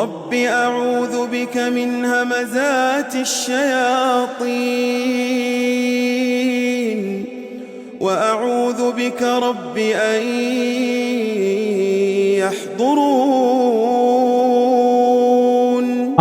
رب أعوذ بك من همزات الشياطين وأعوذ بك رب أن يحضرون.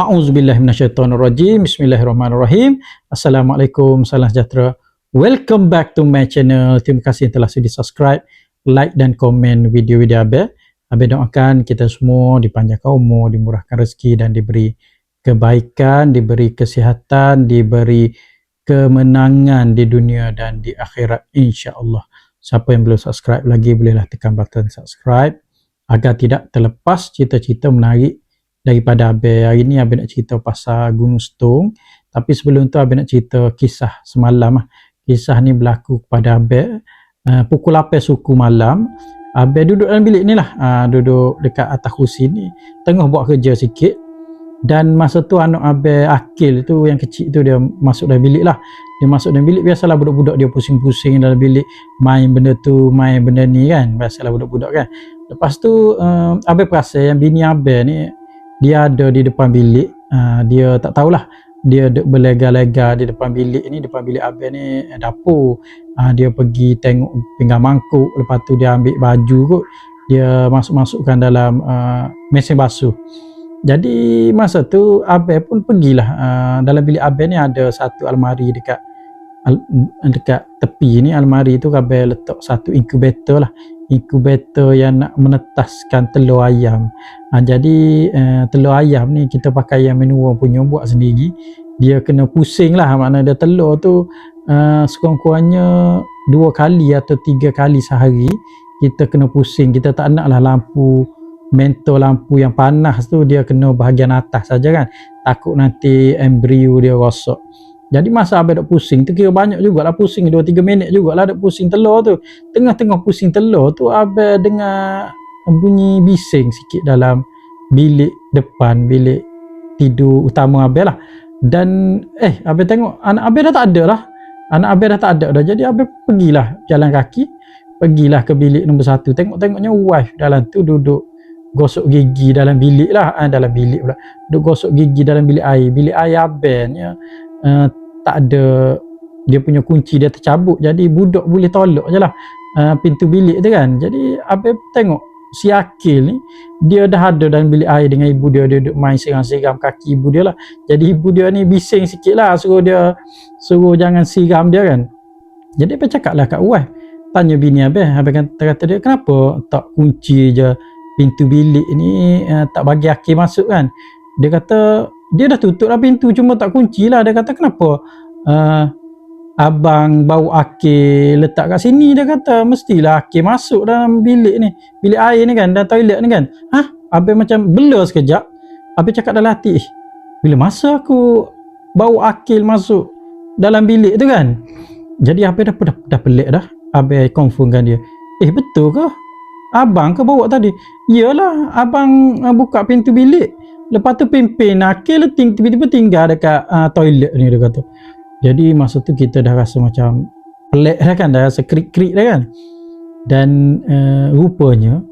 A'udzubillahi minasyaitonirrajim. Bismillahirrahmanirrahim. Assalamualaikum, salam sejahtera. Welcome back to my channel. Terima kasih telah sudi subscribe, like dan komen video-video Abel. Abel doakan kita semua dipanjangkan umur, dimurahkan rezeki dan diberi kebaikan, diberi kesihatan, diberi kemenangan di dunia dan di akhirat insya-Allah. Siapa yang belum subscribe lagi bolehlah tekan button subscribe agar tidak terlepas cerita-cerita menarik daripada Abel. Hari ni Abel nak cerita pasal Gunung Setung. Tapi sebelum tu Abel nak cerita kisah semalam. Kisah ni berlaku kepada Abel pukul 8 suku malam. Abel duduk dalam bilik ni lah, duduk dekat atas kursi ni, tengah buat kerja sikit. Dan masa tu anak Abel Akil tu, yang kecil tu, dia masuk dalam bilik lah. Dia masuk dalam bilik, biasalah budak-budak dia pusing-pusing dalam bilik, main benda tu, main benda ni kan, biasalah budak-budak kan. Lepas tu Abel perasan yang bini Abel ni dia ada di depan bilik. Dia tak tahulah, dia berlega-lega di depan bilik ni. Depan bilik Abel ni dapur. Dia pergi tengok pinggan mangkuk. Lepas tu dia ambil baju kot, dia masuk-masukkan dalam mesin basuh. Jadi masa tu Abel pun pergilah. Dalam bilik Abel ni ada satu almari dekat tepi ni. Almari tu Abel letak satu inkubator lah, inkubator yang nak menetaskan telur ayam. Jadi telur ayam ni kita pakai yang menua punya, buat sendiri. Dia kena pusing lah, maknanya dia telur tu sekurang-kurangnya 2 kali atau 3 kali sehari kita kena pusing. Kita tak nak lah lampu mentol, lampu yang panas tu dia kena bahagian atas saja kan, takut nanti embrio dia rosak. Jadi masa Abel duk pusing tu, kira banyak jugalah pusing, 2-3 minit jugalah duk pusing telur tu. Tengah-tengah pusing telur tu Abel dengar bunyi bising sikit dalam bilik depan, bilik tidur utama Abel lah. Dan Abel tengok anak Abel dah tak ada lah. Anak Abel dah tak ada dah. Jadi Abel pergilah jalan kaki, pergilah ke bilik nombor 1. Tengok-tengoknya wife dalam tu duduk gosok gigi dalam bilik lah. Dalam bilik pula, duduk gosok gigi dalam bilik air. Bilik air Abel ni tak ada, dia punya kunci dia tercabut. Jadi budak boleh tolak je lah pintu bilik tu kan. Jadi Abel tengok si Akil ni, dia dah ada dalam bilik air dengan ibu dia. Dia duduk main siram-siram kaki ibu dia lah. Jadi ibu dia ni bising sikit lah, suruh jangan siram dia kan. Jadi Abel cakap lah kat wife, tanya bini Abel. Abel kata dia, kenapa tak kunci je pintu bilik ni, tak bagi Akil masuk kan. Dia kata dia dah tutup lah pintu, cuma tak kunci lah. Dia kata kenapa abang bawa Akil letak kat sini. Dia kata mestilah Akil masuk dalam bilik ni, bilik air ni kan, dan toilet ni kan. Abel macam blur sekejap. Abel cakap dalam hati, bila masa aku bawa Akil masuk dalam bilik tu kan. Jadi Abel dah pelik dah. Abel confirmkan dia, betul ke abang ke bawa tadi? Iyalah, abang buka pintu bilik, lepas tu pimpin Akil tiba-tiba tinggal dekat toilet ni, dia kata. Jadi masa tu kita dah rasa macam pelik dah kan, dah rasa krik-krik dah kan. Dan rupanya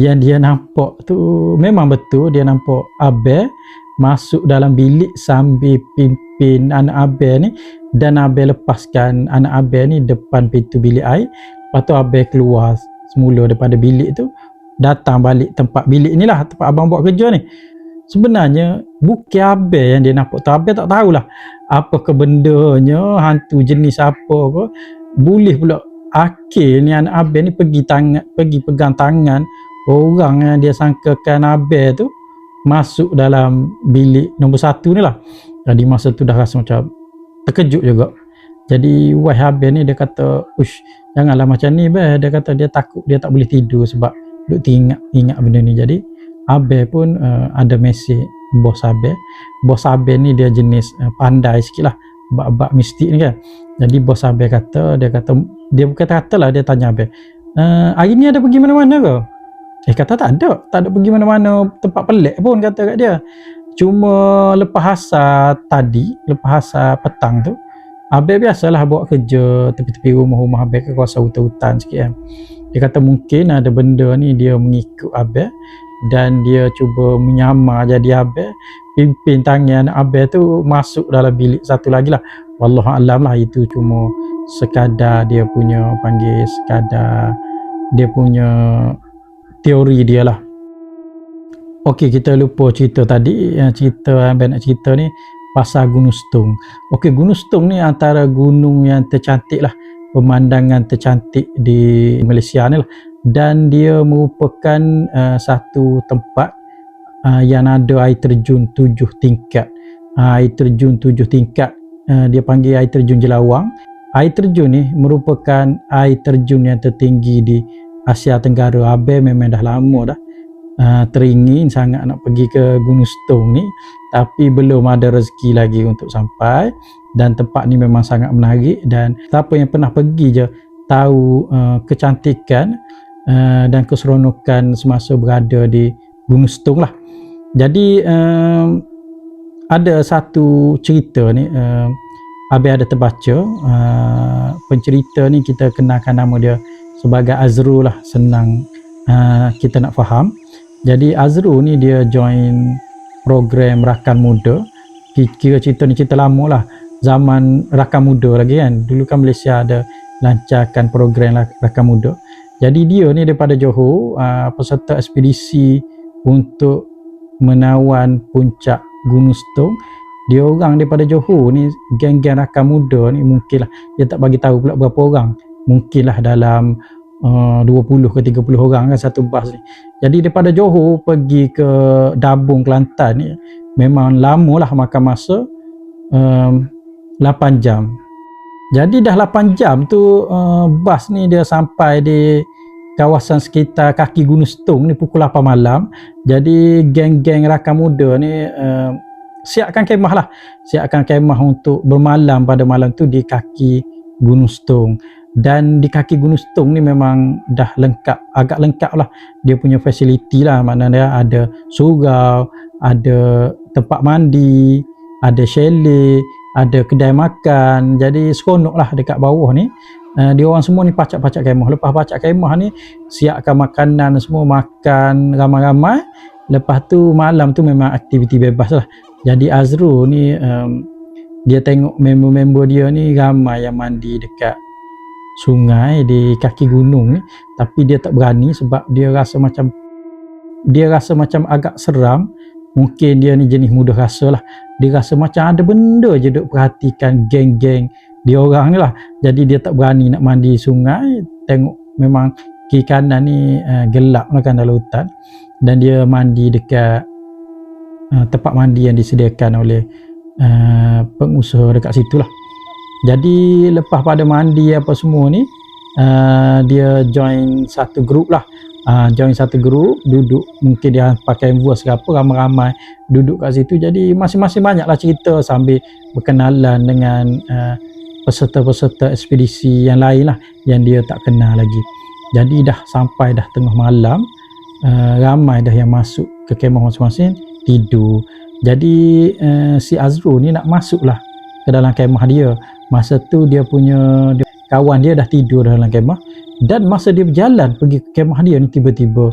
yang dia nampak tu memang betul. Dia nampak Abel masuk dalam bilik sambil pimpin anak Abel ni, dan Abel lepaskan anak Abel ni depan pintu bilik air. Lepas tu Abel keluar semula daripada bilik tu, datang balik tempat bilik ni lah, tempat abang buat kerja ni. Sebenarnya bukan Abel yang dia nampak tu. Abel tak tahulah apa ke bendanya, hantu jenis apa ke. Boleh pula Akil ni, anak Abel ni pergi pegang tangan orang yang dia sangkakan Abel tu masuk dalam bilik nombor 1 ni lah. Jadi masa tu dah rasa macam terkejut juga. Jadi wife Abel ni dia kata, ush, janganlah macam ni Abel. Dia kata dia takut dia tak boleh tidur sebab duk ingat benda ni. Jadi Abel pun ada mesej bos Abel. Bos Abel ni dia jenis pandai sikit lah bab-bab mistik ni kan. Jadi bos Abel kata, dia bukan kata lah, dia tanya Abel, hari ni ada pergi mana-mana ke? Kata tak ada pergi mana-mana, tempat pelik pun, kata kat dia. Cuma lepas asar tadi, lepas asar petang tu, Abel biasalah buat kerja tepi-tepi rumah-rumah Abel ke kawasan hutan-hutan sikit kan. Dia kata mungkin ada benda ni dia mengikut Abel. dan dia cuba menyamar jadi Abel, pimpin tangan Abel tu masuk dalam bilik satu lagi lah. Wallahualam lah, itu cuma sekadar dia punya panggil, sekadar dia punya teori dia lah. Okey, kita lupa cerita tadi, cerita Abel nak cerita ni pasal Gunung Stung. Okey, Gunung Stung ni antara gunung yang tercantik lah, pemandangan tercantik di Malaysia ni lah, dan dia merupakan satu tempat yang ada air terjun 7 tingkat. Air terjun 7 tingkat, dia panggil air terjun Jelawang. Air terjun ni merupakan air terjun yang tertinggi di Asia Tenggara. Abel memang dah lama dah teringin sangat nak pergi ke Gunung Stung ni, tapi belum ada rezeki lagi untuk sampai. Dan tempat ni memang sangat menarik, dan siapa yang pernah pergi je tahu kecantikan dan keseronokan semasa berada di Gunung Stung lah. Jadi ada satu cerita ni, Abel ada terbaca, pencerita ni kita kenalkan nama dia sebagai Azrul lah, senang kita nak faham. Jadi Azrul ni dia join program Rakan Muda. Kira cerita ni cerita lama lah, zaman Rakan Muda lagi kan. Dulu kan Malaysia ada lancarkan program Rakan Muda. Jadi dia ni daripada Johor, peserta ekspedisi untuk menawan puncak Gunung Stung. Dia orang daripada Johor ni, geng-geng Rakan Muda ni mungkinlah, dia tak bagi tahu pula berapa orang, mungkinlah dalam 20 ke 30 orang kan satu bas ni. Jadi daripada Johor pergi ke Dabung, Kelantan ni memang lama lah, makan masa 8 jam. Jadi dah 8 jam tu bas ni dia sampai di kawasan sekitar kaki Gunung Stung ni pukul 8 malam. Jadi geng-geng Rakan Muda ni siapkan kemah lah, siapkan kemah untuk bermalam pada malam tu di kaki Gunung Stung. Dan di kaki Gunung Stung ni memang dah lengkap, agak lengkap lah dia punya fasiliti lah, maknanya ada surau, ada tempat mandi, ada chalet, ada kedai makan. Jadi seronok lah dekat bawah ni. Dia orang semua ni pacak-pacak kemah. Lepas pacak kemah ni siapkan makanan semua, makan ramai-ramai. Lepas tu malam tu memang aktiviti bebas lah. Jadi Azrul ni dia tengok member-member dia ni ramai yang mandi dekat sungai di kaki gunung ni, tapi dia tak berani sebab dia rasa macam agak seram. Mungkin dia ni jenis mudah rasa lah, dia rasa macam ada benda je duk perhatikan geng-geng dia orang ni lah. Jadi dia tak berani nak mandi sungai. Tengok memang kiri kanan ni gelap lah kan dalam hutan, dan dia mandi dekat tempat mandi yang disediakan oleh pengusaha dekat situ lah. Jadi lepas pada mandi apa semua ni, dia join satu grup lah. Join satu grup, duduk, mungkin dia pakai voice ke apa, ramai-ramai duduk kat situ. Jadi masing-masing banyak lah cerita sambil berkenalan dengan peserta-peserta ekspedisi yang lain lah, yang dia tak kenal lagi. Jadi dah sampai dah tengah malam, ramai dah yang masuk ke kemah masing-masing tidur. Jadi si Azrul ni nak masuk lah ke dalam kemah dia. Masa tu dia punya kawan dia dah tidur dalam kemah, dan masa dia berjalan pergi ke kemah dia ni, tiba-tiba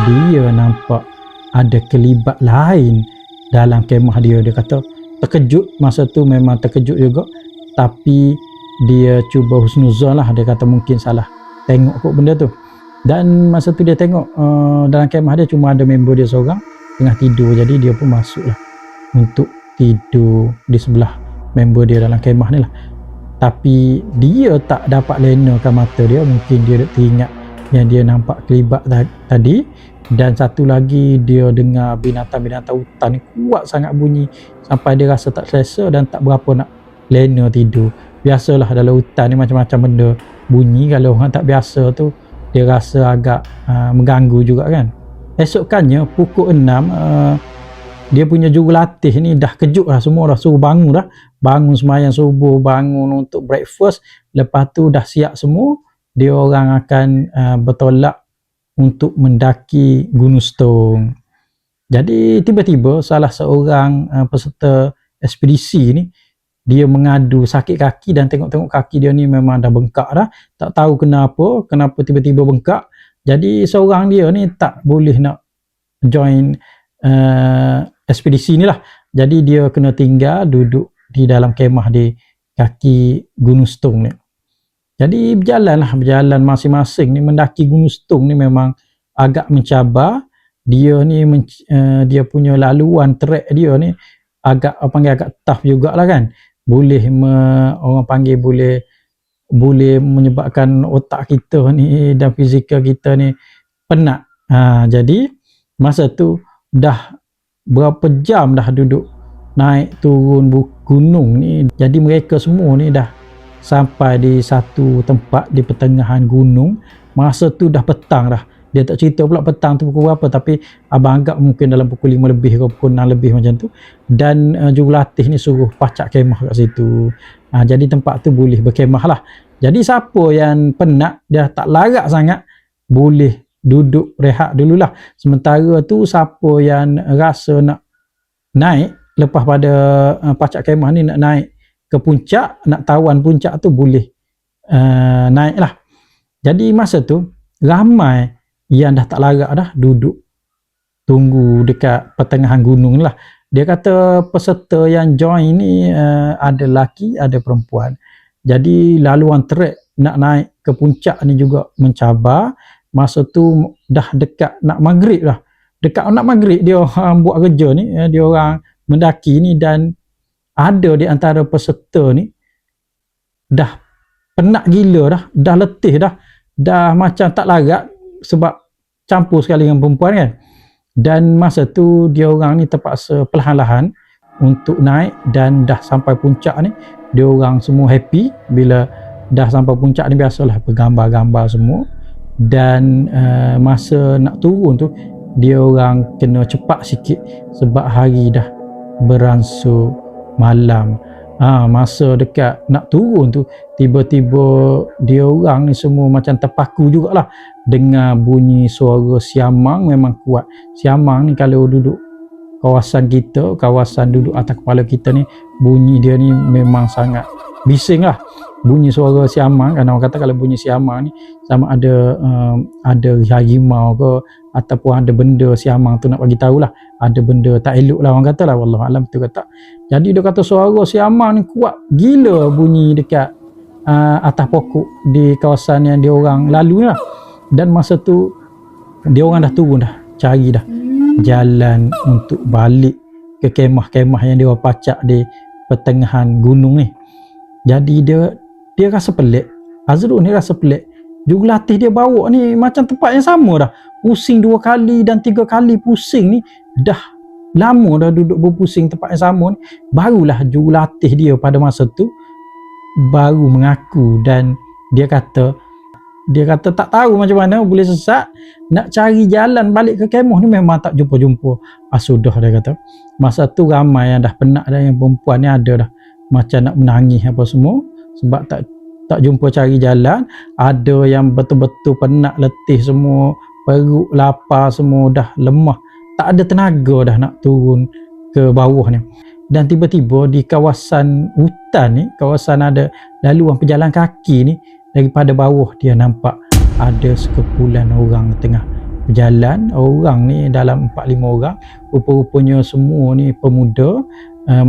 dia nampak ada kelibat lain dalam kemah dia. Dia kata terkejut, masa tu memang terkejut juga, tapi dia cuba husnuzon lah. Dia kata mungkin salah tengok kot benda tu. Dan masa tu dia tengok dalam kemah dia cuma ada member dia seorang tengah tidur. Jadi dia pun masuk lah untuk tidur di sebelah member dia dalam kemah ni lah. Tapi dia tak dapat lenakan mata dia. Mungkin dia teringat yang dia nampak kelibat tadi. Dan satu lagi, dia dengar binatang-binatang hutan ni kuat sangat bunyi, sampai dia rasa tak selesa dan tak berapa nak lena tidur. Biasalah dalam hutan ni macam-macam benda bunyi. Kalau orang tak biasa tu, dia rasa agak mengganggu juga kan. Esokkannya pukul 6, dia punya jurulatih ni dah kejut lah, semua dah suruh bangun dah. Bangun sembahyang subuh, bangun untuk breakfast. Lepas tu dah siap semua, dia orang akan bertolak untuk mendaki Gunung Stung. Jadi tiba-tiba salah seorang peserta ekspedisi ni, dia mengadu sakit kaki, dan tengok-tengok kaki dia ni memang dah bengkak dah. Tak tahu kenapa tiba-tiba bengkak. Jadi seorang dia ni tak boleh nak join ekspedisi ni lah. Jadi dia kena tinggal duduk di dalam kemah di kaki Gunung Setong ni. Jadi berjalan masing-masing ni mendaki Gunung Setong ni memang agak mencabar. Dia ni dia punya laluan trek dia ni agak tough jugalah kan. Boleh orang panggil boleh menyebabkan otak kita ni dan fizikal kita ni penat. Jadi masa tu dah berapa jam dah duduk naik turun gunung ni. Jadi mereka semua ni dah sampai di satu tempat di pertengahan gunung. Masa tu dah petang dah. Dia tak cerita pula petang tu pukul berapa, tapi abang anggap mungkin dalam pukul 5 lebih ke pukul 6 lebih macam tu. Dan jurulatih ni suruh pacak kemah kat situ. Jadi tempat tu boleh berkemah lah. Jadi siapa yang penat, dia tak larat sangat, boleh duduk rehat dululah. Sementara tu siapa yang rasa nak naik lepas pada pacak kemah ni, nak naik ke puncak, nak tawan puncak tu, boleh naik lah. Jadi masa tu ramai yang dah tak larat dah duduk tunggu dekat pertengahan gunung lah. Dia kata peserta yang join ni ada lelaki, ada perempuan. Jadi laluan trek nak naik ke puncak ni juga mencabar. Masa tu dah dekat nak maghrib dah. Dekat nak maghrib dia orang buat kerja ni, dia orang mendaki ni, dan ada di antara peserta ni dah penat gila dah letih dah macam tak larat sebab campur sekali dengan perempuan kan. Dan masa tu dia orang ni terpaksa perlahan-lahan untuk naik, dan dah sampai puncak ni dia orang semua happy. Bila dah sampai puncak ni biasalah bergambar-gambar semua. Dan masa nak turun tu dia orang kena cepat sikit sebab hari dah beransur malam. Masa dekat nak turun tu, tiba-tiba dia orang ni semua macam terpaku jugalah dengar bunyi suara siamang memang kuat. Siamang ni kalau duduk kawasan kita, kawasan duduk atas kepala kita ni, bunyi dia ni memang sangat bising lah. Bunyi suara siamang, kan orang kata kalau bunyi siamang ni sama ada harimau ke ataupun ada benda siamang tu nak bagi tahulah ada benda tak elok lah, orang kata lah, wallahu alam betul ke tak. Jadi dia kata suara siamang ni kuat gila bunyi dekat atas pokok di kawasan yang dia orang lalu lah. Dan masa tu dia orang dah turun dah, cari dah jalan untuk balik ke kemah-kemah yang dia pacak di pertengahan gunung ni. Jadi dia rasa pelik, Azrul ni rasa pelik. Jurulatih dia bawa ni macam tempat yang sama dah. Pusing 2 kali dan 3 kali pusing ni, dah lama dah duduk berpusing tempat yang sama ni. Barulah jurulatih dia pada masa tu baru mengaku, dan dia kata tak tahu macam mana boleh sesat. Nak cari jalan balik ke kemah ni memang tak jumpa-jumpa. Sudah, dia kata masa tu ramai yang dah penat dah, yang perempuan ni ada dah macam nak menangis apa semua sebab tak jumpa cari jalan. Ada yang betul-betul penat, letih semua, perut lapar semua, dah lemah, tak ada tenaga dah nak turun ke bawah ni. Dan tiba-tiba di kawasan hutan ni, kawasan ada laluan pejalan kaki ni, daripada bawah dia nampak ada sekumpulan orang tengah berjalan. Orang ni dalam 4-5 orang, rupa-rupanya semua ni pemuda,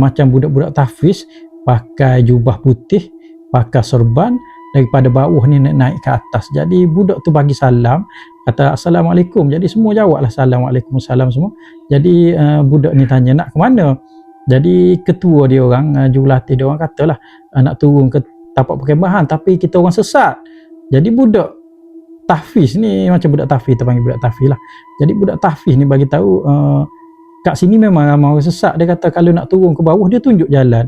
macam budak-budak tahfiz, pakai jubah putih, pakai serban. Daripada bawah ni naik ke atas. Jadi budak tu bagi salam, kata Assalamualaikum. Jadi semua jawablah Assalamualaikum salam semua. Jadi budak ni tanya nak ke mana. Jadi ketua dia orang, jurulatih dia orang katalah nak turun ke tapak perkemahan, tapi kita orang sesat. Jadi budak tahfiz ni, macam budak tahfiz, kita panggil budak tahfiz lah. Jadi budak tahfiz ni bagi tahu kat sini memang ramai orang sesat. Dia kata kalau nak turun ke bawah, dia tunjuk jalan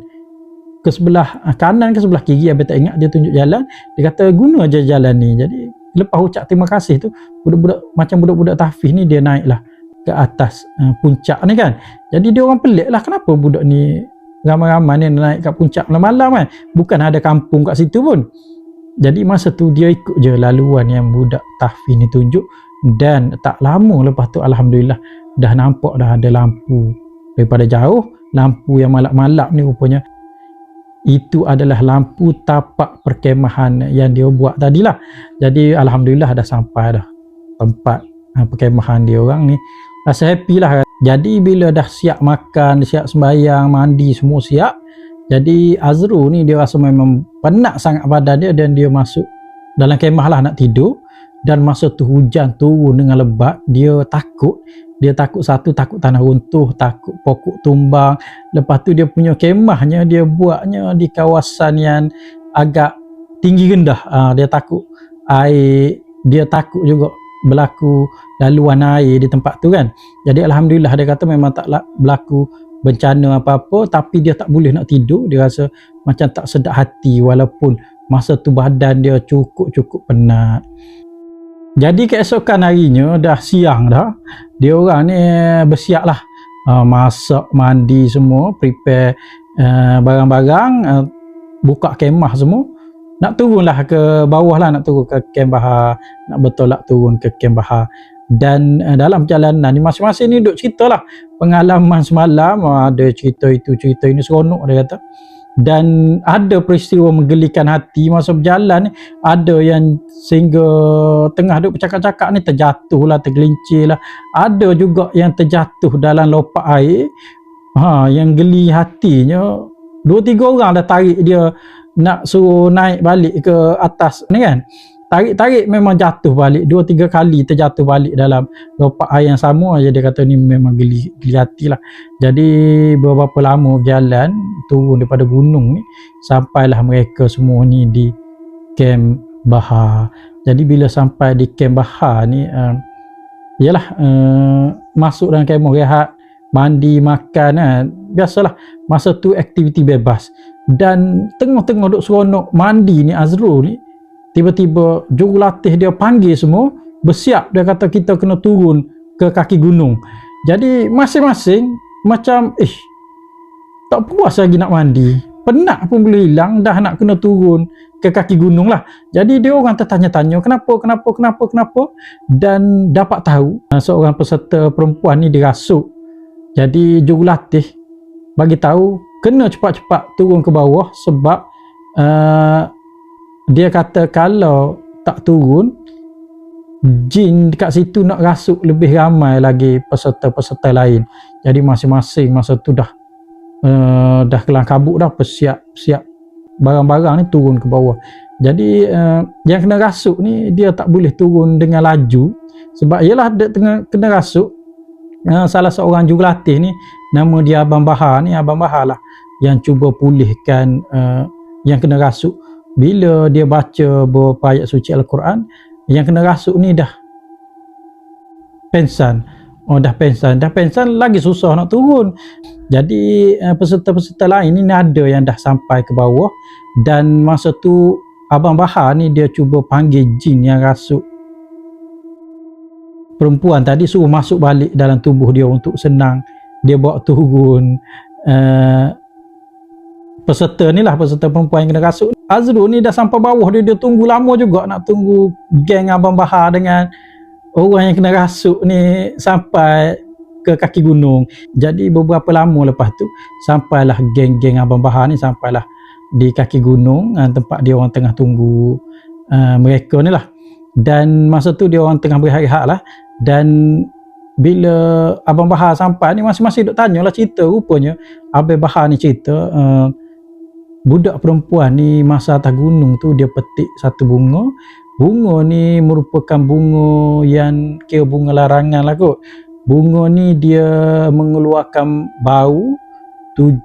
ke sebelah kanan ke sebelah kiri, abang tak ingat, dia tunjuk jalan. Dia kata guna je jalan ni. Jadi lepas ucap terima kasih tu, budak-budak tahfiz ni dia naiklah ke atas puncak ni kan. Jadi dia orang pelik lah, kenapa budak ni ramai-ramai ni naik kat puncak malam-malam kan, bukan ada kampung kat situ pun. Jadi masa tu dia ikut je laluan yang budak tahfiz ni tunjuk. Dan tak lama lepas tu alhamdulillah dah nampak dah ada lampu daripada jauh. Lampu yang malap-malap ni rupanya itu adalah lampu tapak perkemahan yang dia buat tadilah. Jadi alhamdulillah dah sampai dah tempat perkemahan dia orang ni. rasa happy lah. Jadi bila dah siap makan, siap sembahyang, mandi semua siap, jadi Azrul ni dia rasa memang penat sangat badan dia dan dia masuk dalam kemah lah nak tidur. Dan masa tu hujan turun dengan lebat, dia takut satu, takut tanah runtuh, takut pokok tumbang. Lepas tu dia punya kemahnya dia buatnya di kawasan yang agak tinggi rendah. Dia takut air, dia takut juga berlaku laluan air di tempat tu kan. Jadi alhamdulillah dia kata memang tak berlaku bencana apa-apa, tapi dia tak boleh nak tidur. Dia rasa macam tak sedap hati walaupun masa tu badan dia cukup penat. Jadi keesokan harinya dah siang dah, dia orang ni bersiap lah, masak, mandi semua, prepare barang-barang, buka kemah semua, nak turun lah ke bawah lah, nak turun ke Kem Bahar, nak bertolak turun ke Kem Bahar. Dan dalam perjalanan ni masing-masing ni duk cerita lah pengalaman semalam, ada cerita itu cerita ini, seronok dia kata. Dan ada peristiwa menggelikan hati masa berjalan ni. Ada yang sehingga tengah duk bercakap-cakap ni terjatuh lah, tergelincir lah. Ada juga yang terjatuh dalam lopak air. Yang geli hatinya, 2-3 orang dah tarik dia nak suruh naik balik ke atas ni kan. Tarik memang jatuh balik, 2-3 kali terjatuh balik dalam lopak air yang sama. Dia kata ni memang geli hati lah. Jadi beberapa lama berjalan turun daripada gunung ni, sampailah mereka semua ni di Kem Bahar. Jadi bila sampai di Kem Bahar ni, masuk dalam kemah, rehat, mandi, makan kan. Biasalah masa tu aktiviti bebas. Dan tengah-tengah duk seronok mandi ni Azrul ni, tiba-tiba jurulatih dia panggil semua bersiap. Dia kata kita kena turun ke kaki gunung. Jadi masing-masing macam tak puas lagi nak mandi, penat pun boleh hilang, dah nak kena turun ke kaki gunung lah. Jadi dia orang tertanya-tanya kenapa, dan dapat tahu seorang peserta perempuan ni dirasuk. Jadi jurulatih bagi tahu kena cepat-cepat turun ke bawah sebab dia kata kalau tak turun, jin dekat situ nak rasuk lebih ramai lagi peserta-peserta lain. Jadi masing-masing masa tu dah kelang kabut dah, siap barang-barang ni turun ke bawah. Jadi yang kena rasuk ni dia tak boleh turun dengan laju sebab ialah dia kena rasuk. Salah seorang jurulatih ni, nama dia Abang Bahar ni, Abang Bahar lah yang cuba pulihkan yang kena rasuk. Bila dia baca beberapa ayat suci Al-Quran, yang kena rasuk ni dah pensan. Dah pensan lagi susah nak turun. Jadi peserta-peserta lain ni ada yang dah sampai ke bawah. Dan masa tu Abang Bahar ni dia cuba panggil jin yang rasuk perempuan tadi, suruh masuk balik dalam tubuh dia untuk senang dia bawa turun peserta ni lah, peserta perempuan yang kena rasuk. Azrul ni dah sampai bawah, dia tunggu lama juga, nak tunggu geng Abang Bahar dengan orang yang kena rasuk ni sampai ke kaki gunung. Jadi beberapa lama lepas tu sampailah geng-geng Abang Bahar ni, sampailah di kaki gunung, tempat dia orang tengah tunggu mereka ni lah. Dan masa tu dia orang tengah berehat lah. Dan bila Abang Bahar sampai ni, masing-masing duk tanya lah cerita. Rupanya Abang Bahar ni cerita budak perempuan ni masa atas gunung tu dia petik satu bunga. Bunga ni merupakan bunga yang kira bunga larangan lah kot. Bunga ni dia mengeluarkan bau 7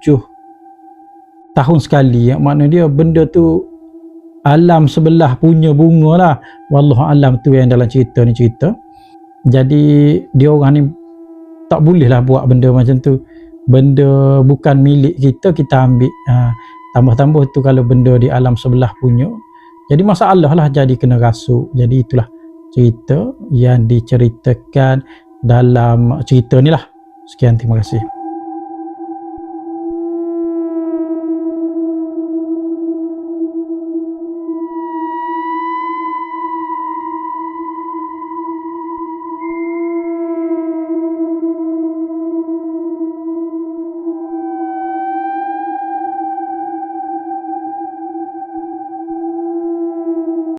tahun sekali. Yang makna dia benda tu alam sebelah punya bunga lah. Wallahu alam tu yang dalam cerita ni cerita. Jadi dia orang ni tak boleh lah buat benda macam tu. Benda bukan milik kita, kita ambil. Tambah-tambah tu kalau benda di alam sebelah punya, jadi masalah lah, jadi kena rasuk. Jadi itulah cerita yang diceritakan dalam cerita ni lah. Sekian, terima kasih.